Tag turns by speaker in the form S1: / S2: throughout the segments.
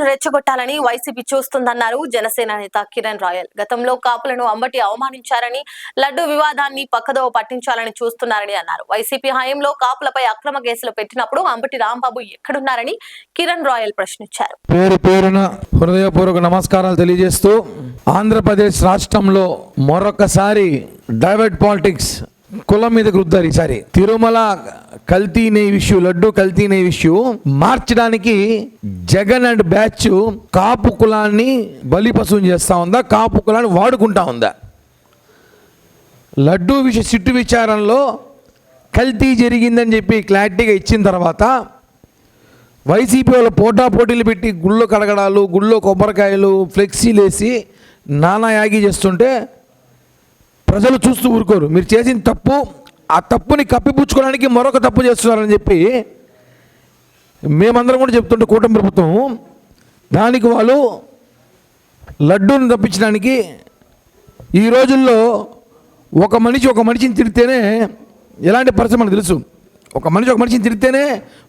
S1: రెచ్చగొట్టాలని YCP చూస్తుందన్నారు Janasena నేత Kiran royal. గతంలో కాపులను అంబటి అవమానించారని, లడ్డు వివాదాన్ని పక్కదోవ పట్టించాలని చూస్తున్నారని అన్నారు. వైసీపీ హయాంలో కాపులపై అక్రమ కేసులు పెట్టినప్పుడు అంబటి రాంబాబు ఎక్కడున్నారని కిరణ్ రాయల్ ప్రశ్నించారు.
S2: పేరు పేరున హృదయపూర్వక నమస్కారాలు తెలియజేస్తూ ఆంధ్రప్రదేశ్ రాష్ట్రంలో మరొకసారి డైవర్ట్ పాలిటిక్స్ కులం మీదకి రుద్దారు. ఈసారి తిరుమల కల్తీ నెయ్యి ఇష్యూ, లడ్డు కల్తీ నెయ్యి ఇష్యూ మార్చడానికి జగన్ అండ్ బ్యాచ్ కాపు కులాన్ని బలిపశువుం చేస్తూ ఉందా, కాపు కులాన్ని వాడుకుంటా ఉందా? లడ్డు సిట్టు విచారణలో కల్తీ జరిగిందని చెప్పి క్లారిటీగా ఇచ్చిన తర్వాత వైసీపీ వాళ్ళు పోటాపోటీలు పెట్టి గుళ్ళో కడగడాలు, గుళ్ళో కొబ్బరికాయలు, ఫ్లెక్సీలు వేసి నానా యాగి చేస్తుంటే ప్రజలు చూస్తూ ఊరుకోరు. మీరు చేసిన తప్పు, ఆ తప్పుని కప్పిపుచ్చుకోవడానికి మరొక తప్పు చేస్తున్నారని చెప్పి మేమందరం కూడా చెప్తుంటే కూటమి ప్రభుత్వం దానికి వాళ్ళు లడ్డూని తప్పించడానికి ఈ రోజుల్లో ఒక మనిషిని తిడితేనే ఎలాంటి పరిస్థితి మనకు తెలుసు. ఒక మనిషిని తిడితేనే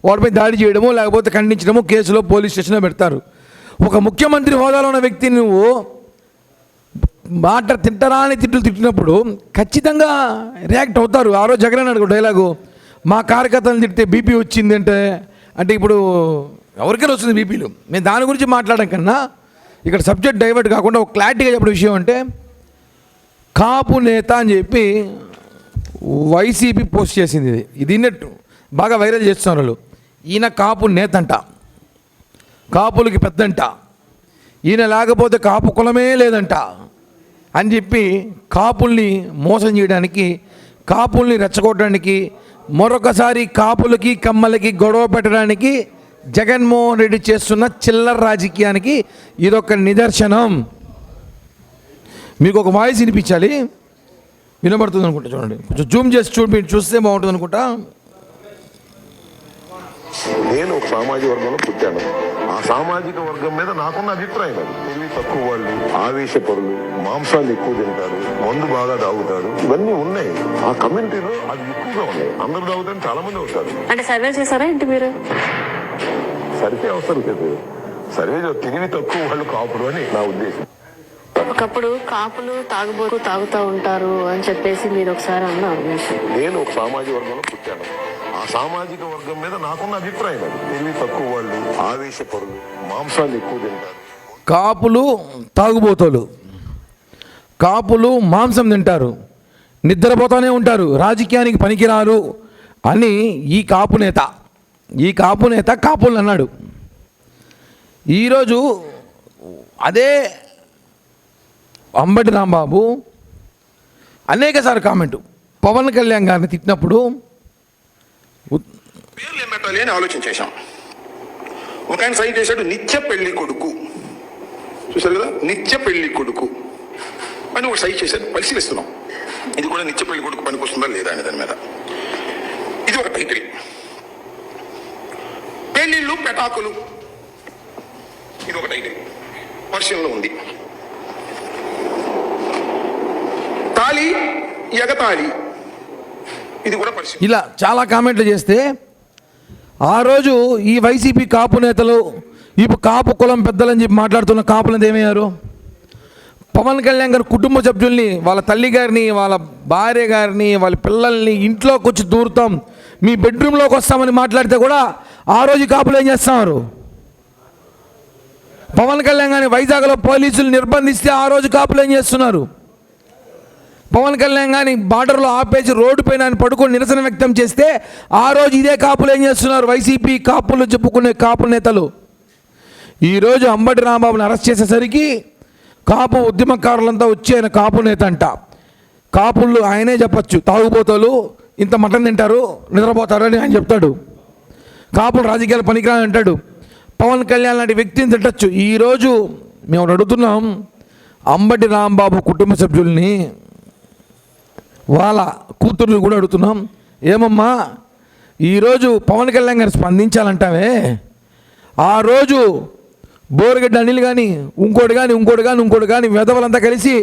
S2: వాడిపై దాడి చేయడము, లేకపోతే ఖండించడము, కేసులో పోలీస్ స్టేషన్లో పెడతారు. ఒక ముఖ్యమంత్రి హోదాలో ఉన్న వ్యక్తిని నువ్వు మాట తింటారా అని తిట్టినప్పుడు ఖచ్చితంగా రియాక్ట్ అవుతారు. ఆ రోజు జగన్ అన్నాడు డైలాగు, మా కార్యకర్తలను తిడితే బీపీ వచ్చింది అంటే ఇప్పుడు ఎవరికైనా వస్తుంది బీపీలు. మేము దాని గురించి మాట్లాడడం కన్నా ఇక్కడ సబ్జెక్ట్ డైవర్ట్ కాకుండా ఒక క్లారిటీగా చెప్పిన విషయం అంటే, కాపు నేత అని చెప్పి వైసీపీ పోస్ట్ చేసింది. ఇది బాగా వైరల్ చేస్తున్నారు వాళ్ళు. ఈయన కాపు నేత అంట, కాపులకి పెద్దంట, ఈయన లేకపోతే కాపు కులమే లేదంట అని చెప్పి కాపుల్ని మోసం చేయడానికి, కాపుల్ని రెచ్చగొట్టడానికి, మరొకసారి కాపులకి కమ్మలకి గొడవ పెట్టడానికి జగన్మోహన్ రెడ్డి చేస్తున్న చిల్లర రాజకీయానికి ఇదొక నిదర్శనం. మీకు ఒక వాయిస్ వినిపించాలి, వినబడుతుంది అనుకుంటా. చూడండి, కొంచెం జూమ్ చేసి చూస్తే బాగుంటుంది అనుకుంటా.
S3: నేను ఒక సామాజిక వర్గంలో పుట్టాను. ఆ సామాజిక వర్గం మీద నాకున్న అభిప్రాయం అది. తెలివి తక్కువ వాళ్ళు, ఆవేశపరులు, మాంసాలు ఎక్కువ తింటారు, మందు బాగా తాగుతారు, ఇవన్నీ ఉన్నాయి. ఆ కమ్యూనిటీలో అది ఎక్కువగా ఉన్నాయి. అందరూ తాగుతారు, చాలా మంది అవుతారు.
S4: అంటే సర్వే చేశారా ఏంటి మీరు?
S3: సర్వే అవసరం లేదు. సర్వే తెలివి తక్కువ వాళ్ళు కాపులు అని నా ఉద్దేశం.
S4: ఒకప్పుడు కాపులు తాగుతూ ఉంటారు అని చెప్పేసి మీరు ఒకసారి అన్నారు.
S3: నేను ఒక సామాజిక వర్గంలో పుట్టాను. ఆ సామాజిక వర్గం మీద నాకున్న అభిప్రాయం అది. తెలివి తక్కువ వాళ్ళు, ఆవేశపరులు, మాంసాలు ఎక్కువ తింటారు.
S2: కాపులు తాగుబోతోలు, కాపులు మాంసం తింటారు, నిద్రపోతూనే ఉంటారు, రాజకీయానికి పనికిరారు అని ఈ కాపు నేత కాపులు అన్నాడు. ఈరోజు అదే అంబటి రాంబాబు అనేకసార్లు కామెంటు పవన్ కళ్యాణ్ గారిని తిట్టినప్పుడు
S5: పేర్లు ఏం పెట్టాలి అని ఆలోచన చేశాం. ఒక ఆయన సైన్ చేశాడు, నిత్య పెళ్లి కొడుకు. చూసారు కదా, నిత్య పెళ్లి కొడుకు అని ఒక సైన్ చేశాడు. పరిశీలిస్తున్నాం ఇది కూడా నిత్య పెళ్లి కొడుకు పనికొస్తుందా లేదా అని. దాని మీద ఇది ఒక టైటిల్. పెళ్లిళ్ళు పెటాకులు ఇది ఒక టైటిల్ పరిశీలనలో ఉంది. తాళి ఎగతాళి ఇది కూడా పరిశీలన.
S2: ఇలా చాలా కామెంట్లు చేస్తే ఆ రోజు ఈ వైసీపీ కాపు నేతలు ఇప్పుడు కాపు కులం పెద్దలని చెప్పి మాట్లాడుతున్న కాపులంతా ఏమయ్యారు? పవన్ కళ్యాణ్ గారి కుటుంబ సభ్యుల్ని, వాళ్ళ తల్లి గారిని, వాళ్ళ భార్య గారిని, వాళ్ళ పిల్లల్ని ఇంట్లోకి వచ్చి దూరుతాం, మీ బెడ్రూమ్లోకి వస్తామని మాట్లాడితే కూడా ఆ రోజు కాపులు ఏం చేస్తున్నారు? పవన్ కళ్యాణ్ గారిని వైజాగ్లో పోలీసులు నిర్బంధిస్తే ఆ రోజు కాపులు ఏం చేస్తున్నారు? పవన్ కళ్యాణ్ గారిని బార్డర్లో ఆపేసి రోడ్డు పైన పడుకొని నిరసన వ్యక్తం చేస్తే ఆ రోజు ఇదే కాపులు ఏం చేస్తున్నారు? వైసీపీ కాపులు చెప్పుకునే కాపు నేతలు ఈరోజు అంబటి రాంబాబుని అరెస్ట్ చేసేసరికి కాపు ఉద్యమకారులంతా వచ్చి ఆయన కాపు నేత అంట. కాపుళ్ళు ఆయనే చెప్పచ్చు, తాగుబోతాలు ఇంత మటన్ తింటారు, నిద్రపోతారు అని ఆయన చెప్తాడు. కాపులు రాజకీయాలు పనికిరాని అంటాడు. పవన్ కళ్యాణ్ లాంటి వ్యక్తిని తిట్టచ్చు. ఈరోజు మేము అడుగుతున్నాం అంబటి రాంబాబు కుటుంబ సభ్యుల్ని, వాళ్ళ కూతుర్ని కూడా అడుగుతున్నాం, ఏమమ్మా ఈరోజు పవన్ కళ్యాణ్ గారు స్పందించాలంటావే, ఆ రోజు బోరగడ్డ అనిల్ కానీ ఇంకోటి కానీ వెధవలంతా కలిసి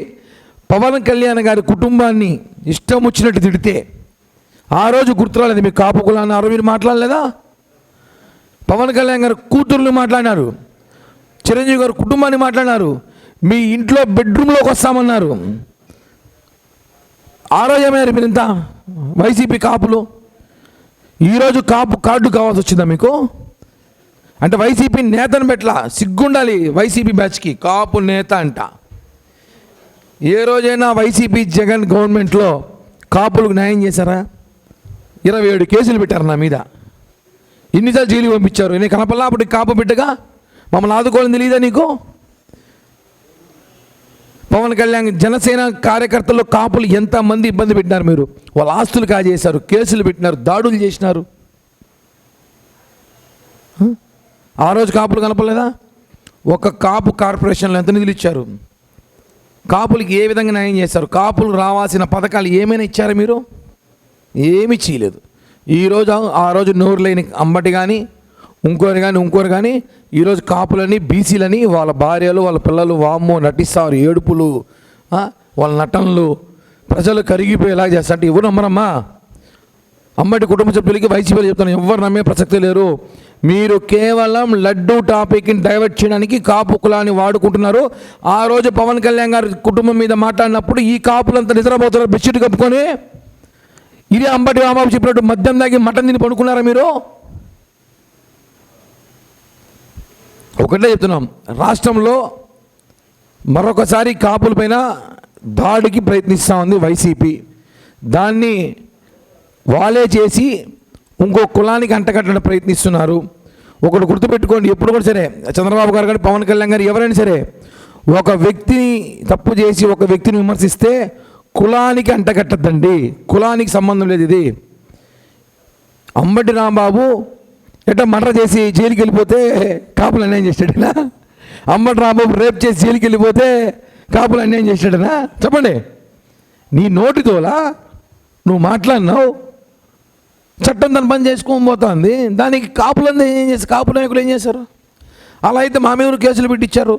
S2: పవన్ కళ్యాణ్ గారి కుటుంబాన్ని ఇష్టం వచ్చినట్టు తిడితే ఆ రోజు గుర్తురాలేదు మీకు? కాపు కులాన్ని ఆ రోజు మీరు మాట్లాడలేదా? పవన్ కళ్యాణ్ గారు కూతుర్లు మాట్లాడినారు. చిరంజీవి గారు కుటుంబాన్ని మాట్లాడినారు, మీ ఇంట్లో బెడ్రూమ్లోకి వస్తామన్నారు. ఆ రోజు ఏమైనారు మీరు ఇంత వైసీపీ కాపులు? ఈరోజు కాపు కార్డు కావాల్సి వచ్చిందా మీకు? అంటే వైసీపీ నేతను పెట్లా, సిగ్గుండాలి వైసీపీ బ్యాచ్కి. కాపు నేత అంట. ఏ రోజైనా వైసీపీ జగన్ గవర్నమెంట్లో కాపులకు న్యాయం చేశారా? 27 కేసులు పెట్టారు నా మీద. ఇన్నిసార్లు జైలు పంపించారు. నేను కనపల్లా అప్పుడు కాపు బిడ్డగా మమ్మల్ని ఆదుకోవాలని తెలియదా నీకు? పవన్ కళ్యాణ్ జనసేన కార్యకర్తల్లో కాపులు ఎంతమంది ఇబ్బంది పెట్టినారు మీరు? వాళ్ళ ఆస్తులు కాజేశారు, కేసులు పెట్టినారు, దాడులు చేసినారు. ఆ రోజు కాపులు కనపలేదా? ఒక కాపు కార్పొరేషన్లో ఎంత నిధులు ఇచ్చారు? కాపులకి ఏ విధంగా న్యాయం చేశారు? కాపులు రావాల్సిన పథకాలు ఏమైనా ఇచ్చారా మీరు? ఏమీ చేయలేదు. ఈరోజు ఆ రోజు నోరు లేని అంబటి కానీ ఇంకోరు కానీ ఈరోజు కాపులని బీసీలని వాళ్ళ భార్యలు వాళ్ళ పిల్లలు వామ్మో నటిస్తారు, ఏడుపులు, వాళ్ళ నటనలు ప్రజలు కరిగిపోయేలా చేస్తారు. అంటే ఎవరు నమ్మరమ్మా? అంబటి కుటుంబ సభ్యులకి వైసీపీలు చెప్తాను, ఎవరు నమ్మే ప్రసక్తే లేరు. మీరు కేవలం లడ్డూ టాపిక్ని డైవర్ట్ చేయడానికి కాపు కులాన్ని వాడుకుంటున్నారు. ఆ రోజు పవన్ కళ్యాణ్ గారి కుటుంబం మీద మాట్లాడినప్పుడు ఈ కాపులంతా నిద్రపోతున్నారు బెడ్షీట్ కప్పుకొని. ఇదే అంబటి రాంబాబు చెప్పినట్టు మద్యం దాగి మటన్ తిని పడుకున్నారా మీరు? ఒకటే చెప్తున్నాం, రాష్ట్రంలో మరొకసారి కాపులపైన దాడికి ప్రయత్నిస్తూ ఉంది వైసీపీ. దాన్ని వాళ్ళే చేసి ఇంకో కులానికి అంటగట్టడం ప్రయత్నిస్తున్నారు. ఒకటి గుర్తుపెట్టుకోండి, ఎప్పుడు కూడా సరే చంద్రబాబు గారు కానీ పవన్ కళ్యాణ్ గారు ఎవరైనా సరే ఒక వ్యక్తిని తప్పు చేసి ఒక వ్యక్తిని విమర్శిస్తే కులానికి అంటగట్టద్దండి, కులానికి సంబంధం లేదు. ఇది అంబటి రాంబాబు ఎట్లా మర్డర్ చేసి జైలుకి వెళ్ళిపోతే కాపులు అన్యాయం చేసాడనా? అంబటి రాంబాబు రేప్ చేసి జైలుకి వెళ్ళిపోతే కాపులు అన్యాయం చేసాడనా? చెప్పండి. నీ నోటితోలా నువ్వు మాట్లాడినావు, చట్టం దాన్ని పని చేసుకొని పోతుంది. దానికి కాపులందరూ ఏం చేస్తారు? కాపు నాయకులు ఏం చేశారు? అలా అయితే మా మీద కేసులు పెట్టించారు,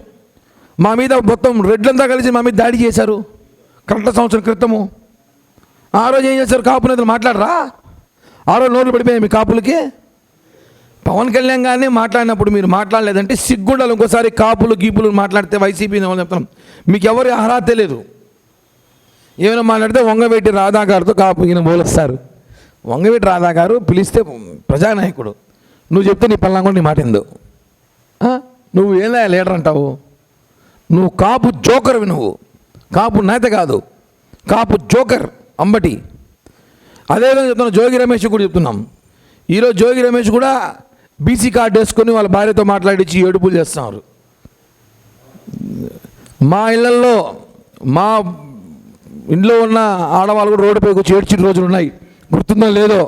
S2: మా మీద మొత్తం రెడ్లంతా కలిసి మా మీద దాడి చేశారు కరెక్ట్ సంవత్సరం క్రితము. ఆ రోజు ఏం చేశారు? కాపు నేతలు మాట్లాడరా? ఆ రోజు నోట్లు పడిపోయాయి మీ కాపులకి. పవన్ కళ్యాణ్ గారిని మాట్లాడినప్పుడు మీరు మాట్లాడలేదంటే సిగ్గుండాలి. ఇంకోసారి కాపులు గీపులు మాట్లాడితే వైసీపీ చెప్తున్నాం, మీకు ఎవరి అర్హత లేదు. ఏమైనా మాట్లాడితే వంగవేటి రాధా గారితో కాపు ఈయన పోలుస్తారు. వంగవేటి రాధా గారు పిలిస్తే ప్రజానాయకుడు, నువ్వు చెప్తే నీ పల్లా కూడా నీ మాట ఎందు. నువ్వు ఏదా లీడర్ అంటావు? నువ్వు కాపు జోకర్వి, నువ్వు కాపు నేత కాదు, కాపు జోకర్ అంబటి. అదేవిధంగా చెప్తున్నాం, జోగి రమేష్ కూడా చెప్తున్నాం. ఈరోజు జోగి రమేష్ కూడా బీసీ కార్డు వేసుకొని వాళ్ళ భార్యతో మాట్లాడించి ఏడుపులు చేస్తున్నారు. మా ఇళ్లలో మా ఇంట్లో ఉన్న ఆడవాళ్ళు కూడా రోడ్డుపైకి వచ్చి ఏడ్చిన రోజులు ఉన్నాయి, గుర్తుందో లేదో?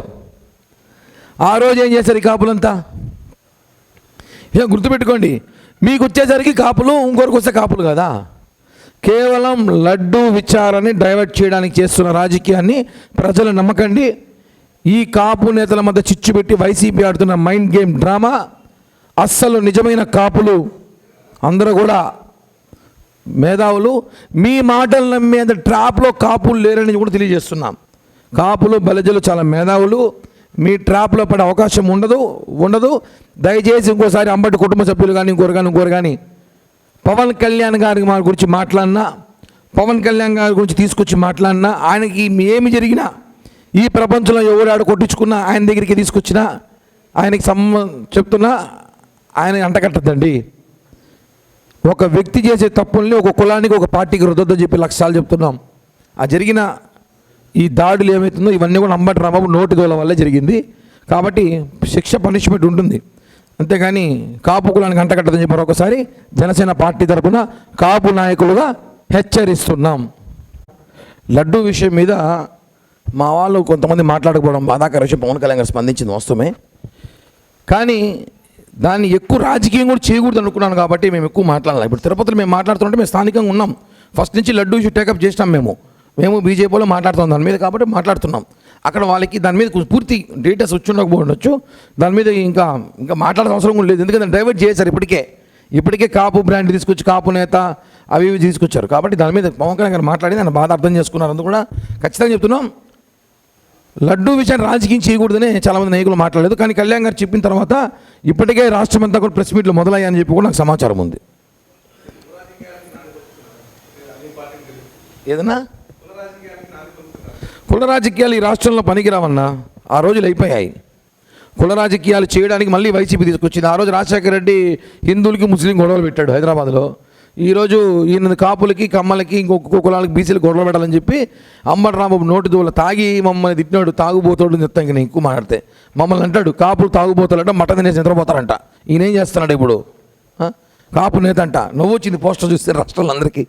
S2: ఆ రోజు ఏం చేశారు ఈ కాపులంతా? ఇక గుర్తుపెట్టుకోండి, మీకు వచ్చేసరికి కాపులు, ఇంకొకరికి వస్తే కాపులు కదా. కేవలం లడ్డూ విచారాన్ని డైవర్ట్ చేయడానికి చేస్తున్న రాజకీయాన్ని ప్రజలు నమ్మకండి. ఈ కాపు నేతల మధ్య చిచ్చు పెట్టి వైసీపీ ఆడుతున్న మైండ్ గేమ్ డ్రామా అస్సలు నిజమైన కాపులు అందరూ కూడా మేధావులు. మీ మాటలు నమ్మేంత ట్రాప్లో కాపులు లేరని కూడా తెలియజేస్తున్నాం. కాపులు బలజలు చాలా మేధావులు, మీ ట్రాప్లో పడే అవకాశం ఉండదు. దయచేసి ఇంకోసారి అంబటి కుటుంబ సభ్యులు కానీ ఇంకోరు కానీ పవన్ కళ్యాణ్ గారి మా గురించి మాట్లాడినా, పవన్ కళ్యాణ్ గారి గురించి తీసుకొచ్చి మాట్లాడినా, ఆయనకి ఏమి జరిగినా, ఈ ప్రపంచంలో ఎవరు కొట్టించుకున్నా ఆయన దగ్గరికి తీసుకొచ్చినా, ఆయనకి చెప్తున్నా ఆయన అంటకట్టద్దండి. ఒక వ్యక్తి చేసే తప్పుల్ని ఒక కులానికి ఒక పార్టీకి రుద్దొద్దని చెప్పి లక్ష్యాలు చెప్తున్నాం. ఆ జరిగిన ఈ దాడులు ఏమవుతుందో ఇవన్నీ కూడా అంబటి రాంబాబు నోటి దోల వల్లే జరిగింది. కాబట్టి శిక్ష పనిష్మెంట్ ఉంటుంది, అంతేగాని కాపు కులానికి అంటకట్టదని చెప్పి మరొకసారి జనసేన పార్టీ తరఫున కాపు నాయకులుగా హెచ్చరిస్తున్నాం. లడ్డూ విషయం మీద మా వాళ్ళు కొంతమంది మాట్లాడకపోవడం బాధాకర విషయం. పవన్ కళ్యాణ్ గారు స్పందించింది వాస్తవమే, కానీ దాన్ని ఎక్కువ రాజకీయం కూడా చేయకూడదు అనుకున్నాను కాబట్టి మేము ఎక్కువ మాట్లాడాలి. ఇప్పుడు తిరుపతిలో మేము మాట్లాడుతుంటే మేము స్థానికంగా ఉన్నాం, ఫస్ట్ నుంచి లడ్డూ ఇష్యూ టేకప్ చేసినాం. మేము బీజేపీలో మాట్లాడుతాం దాని మీద, కాబట్టి మాట్లాడుతున్నాం. అక్కడ వాళ్ళకి దాని మీద పూర్తి డీటెయిల్స్ వచ్చి ఉండకపోవచ్చు, దాని మీద ఇంకా మాట్లాడాల్సిన అవసరం కూడా లేదు. ఎందుకంటే డైవర్ట్ చేశారు ఇప్పటికే కాపు బ్రాండ్ తీసుకొచ్చి కాపు నేత అవి తీసుకొచ్చారు. కాబట్టి దాని మీద పవన్ కళ్యాణ్ గారు మాట్లాడి దాన్ని బాధ అర్థం చేసుకున్నారు. అందుకు కూడా ఖచ్చితంగా చెప్తున్నాం, లడ్డూ విషయాన్ని రాజకీయం చేయకూడదని చాలామంది నాయకులు మాట్లాడలేదు. కానీ కళ్యాణ్ గారు చెప్పిన తర్వాత ఇప్పటికే రాష్ట్రం అంతా కూడా ప్రెస్ మీట్లు మొదలయ్యాయని చెప్పి కూడా నాకు సమాచారం ఉంది. ఏదన్నా కుల రాజకీయాలు ఈ రాష్ట్రంలో పనికిరావన్నా, ఆ రోజులు అయిపోయాయి. కుల రాజకీయాలు చేయడానికి మళ్ళీ వైసీపీ తీసుకొచ్చింది. ఆ రోజు రాజశేఖర రెడ్డి హిందువులకి ముస్లిం గొడవలు పెట్టాడు హైదరాబాద్లో. ఈరోజు ఈయన కాపులకి కమ్మలకి ఇంకొక కులాలకి బీసీలు గొడవలు పెట్టాలని చెప్పి అంబటి రాంబాబు నోటి దూల తాగి మమ్మల్ని తిట్టినాడు. తాగుబోతాడు చెప్తాను ఇంక నేను ఎక్కువ మాట్లాడితే. మమ్మల్ని అంటాడు కాపులు తాగుబోతాడంట, మటన్ తినేసి నిద్రపోతారంట. ఈయన ఏం చేస్తున్నాడు ఇప్పుడు? కాపు నేత అంట. నువ్వు వచ్చింది పోస్టర్ చూస్తే రాష్ట్రంలో అందరికీ.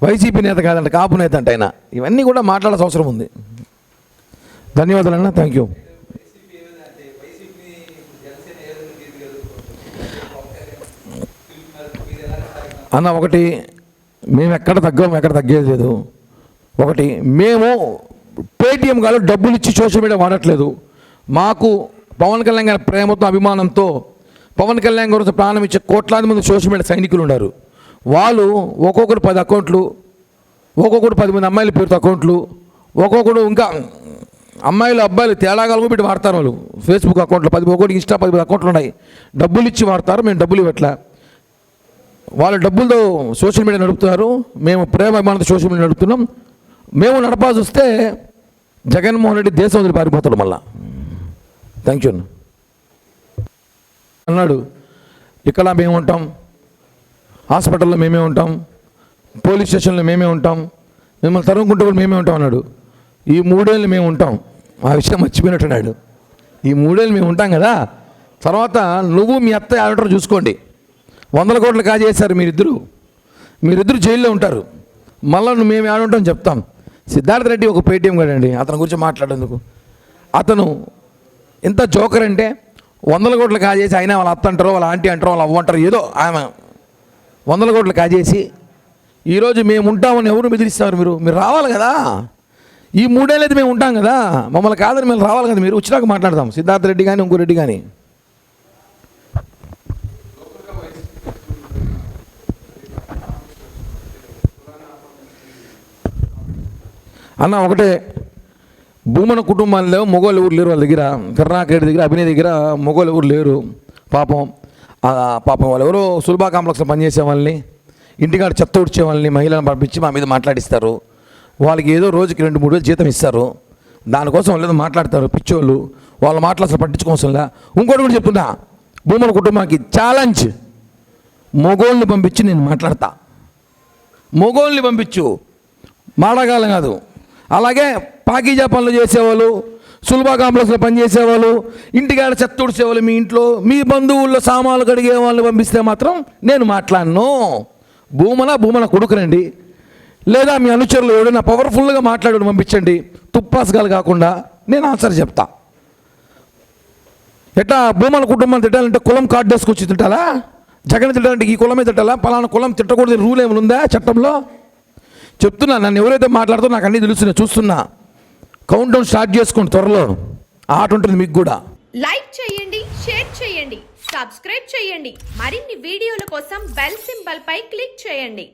S2: వైసీపీ నేత కాదంట, కాపు నేత అంట ఆయన. ఇవన్నీ కూడా మాట్లాడాల్సిన అవసరం ఉంది. ధన్యవాదాలన్నా, థ్యాంక్ యూ. అన్న ఒకటి, మేము ఎక్కడ తగ్గేది లేదు. ఒకటి, మేము పేటీఎం గారు డబ్బులు ఇచ్చి సోషల్ మీడియా వాడట్లేదు. మాకు పవన్ కళ్యాణ్ గారి ప్రేమతో అభిమానంతో పవన్ కళ్యాణ్ గురించి ప్రాణం ఇచ్చే కోట్లాది మంది సోషల్ మీడియా సైనికులు ఉన్నారు. వాళ్ళు ఒక్కొక్కరు 10 అకౌంట్లు, ఒక్కొక్కరు 10 మంది అమ్మాయిల పేరుతో అకౌంట్లు, ఒక్కొక్కడు ఇంకా అమ్మాయిలు అబ్బాయిలు తేడాగాలు పెట్టి వాడతారు. వాళ్ళు ఫేస్బుక్ అకౌంట్లు 10, ఒక్కొక్కటి ఇన్స్టా 10 అకౌంట్లు ఉన్నాయి. డబ్బులు ఇచ్చి వాడతారు, మేము డబ్బులు ఇవ్వట్లే. వాళ్ళ డబ్బులతో సోషల్ మీడియా నడుపుతున్నారు. మేము ప్రేమ అభిమానంతో సోషల్ మీడియా నడుపుతున్నాం. మేము నడపాల్సి వస్తే జగన్మోహన్ రెడ్డి దేశం వదిలి పారిపోతాడు మళ్ళా. థ్యాంక్ యూ అన్నాడు. ఇక్కడ మేము ఉంటాం, హాస్పిటల్లో మేమే ఉంటాం, పోలీస్ స్టేషన్లో మేమే ఉంటాం, మిమ్మల్ని తరుముకుంటూ కూడా మేమే ఉంటాం అన్నాడు. ఈ 3 ఏళ్ళు మేము ఉంటాం. ఆ విషయం మర్చిపోయినట్టున్నాడు. ఈ 3 ఏళ్ళు మేము ఉంటాం కదా. తర్వాత నువ్వు మీ అత్త ఆడటం చూసుకోండి. 100 కోట్లు కాజేశారు మీరిద్దరు జైల్లో ఉంటారు. మళ్ళీ మేము ఆడుంటాం చెప్తాం. సిద్ధార్థ రెడ్డి ఒక పేటీఎం కాడండి, అతని గురించి మాట్లాడేందుకు. అతను ఎంత జోకర్ అంటే 100 కోట్లు కాజేసి అయినా వాళ్ళ అత్త అంటారో వాళ్ళ ఆంటీ అంటారో వాళ్ళ అవ్వ అంటారు, ఏదో ఆమె 100 కోట్లు కాజేసి ఈరోజు మేము ఉంటామని ఎవరు బెదిరిస్తారు? మీరు రావాలి కదా. ఈ 3 ఏళ్ళు అయితే మేము ఉంటాం కదా, మమ్మల్ని కాదని మేము రావాలి కదా. మీరు వచ్చినాక మాట్లాడదాం. సిద్ధార్థ రెడ్డి కానీ ఇంకో రెడ్డి కానీ. అన్న ఒకటే, భూమన కుటుంబాల్లో మొగోళ్ళు ఎవరు లేరు. వాళ్ళ దగ్గర కరుణాకర్ దగ్గర అభినయ్ దగ్గర మొగోళ్ళు ఎవరు లేరు. పాపం వాళ్ళు ఎవరో సులభా కాంప్లెక్స్లో పనిచేసే వాళ్ళని, ఇంటికాడ చెత్త ఉడిచే వాళ్ళని మహిళలను పంపించి మా మీద మాట్లాడిస్తారు. వాళ్ళకి ఏదో రోజుకి 2-3 వేలు జీతం ఇస్తారు. దానికోసం వాళ్ళు ఏదో మాట్లాడతారు పిచ్చోళ్ళు. వాళ్ళ మాటలు అసలు పట్టించుకోవసంలా. ఇంకోటి కూడా చెప్తున్నా, భూమన కుటుంబానికి ఛాలెంజ్, మొగోళ్ళని పంపించి నేను మాట్లాడతా. మొగోళ్ళని పంపించు, మాడగాలం కాదు. అలాగే పాకీజా పనులు చేసేవాళ్ళు, సులభా కాంప్లెక్స్లో పనిచేసేవాళ్ళు, ఇంటికాడ చెత్త తుడిచేవాళ్ళు, మీ ఇంట్లో మీ బంధువుల్లో సామాన్లు కడిగే వాళ్ళని పంపిస్తే మాత్రం నేను మాట్లాడను. భూమన కొడుకునండి, లేదా మీ అనుచరులు ఎవడైనా పవర్ఫుల్గా మాట్లాడు పంపించండి. తుప్పాసుగాలు కాకుండా నేను ఆన్సర్ చెప్తా. ఎట్లా భూమన కుటుంబాన్ని తిట్టాలంటే కులం కార్డు వేసుకొచ్చి తిట్టాలా? జగన్ తిట్టాలంటే ఈ కులమే తిట్టాలా? పలానా కులం తిట్టకూడదు రూల్ ఏమైనా ఉందా చట్టంలో? చెప్తున్నా, నన్ను ఎవరైతే మాట్లాడుతూ నాకు అన్నీ తెలుస్తున్నా, చూస్తున్నా. కౌంట్ డౌన్ స్టార్ట్ చేసుకోండి, త్వరలో ఆట ఉంటుంది మీకు కూడా.
S6: లైక్ చేయండి, షేర్ చేయండి, సబ్స్క్రైబ్ చేయండి. మరిన్ని వీడియోల కోసం బెల్ సింబల్ పై క్లిక్ చేయండి.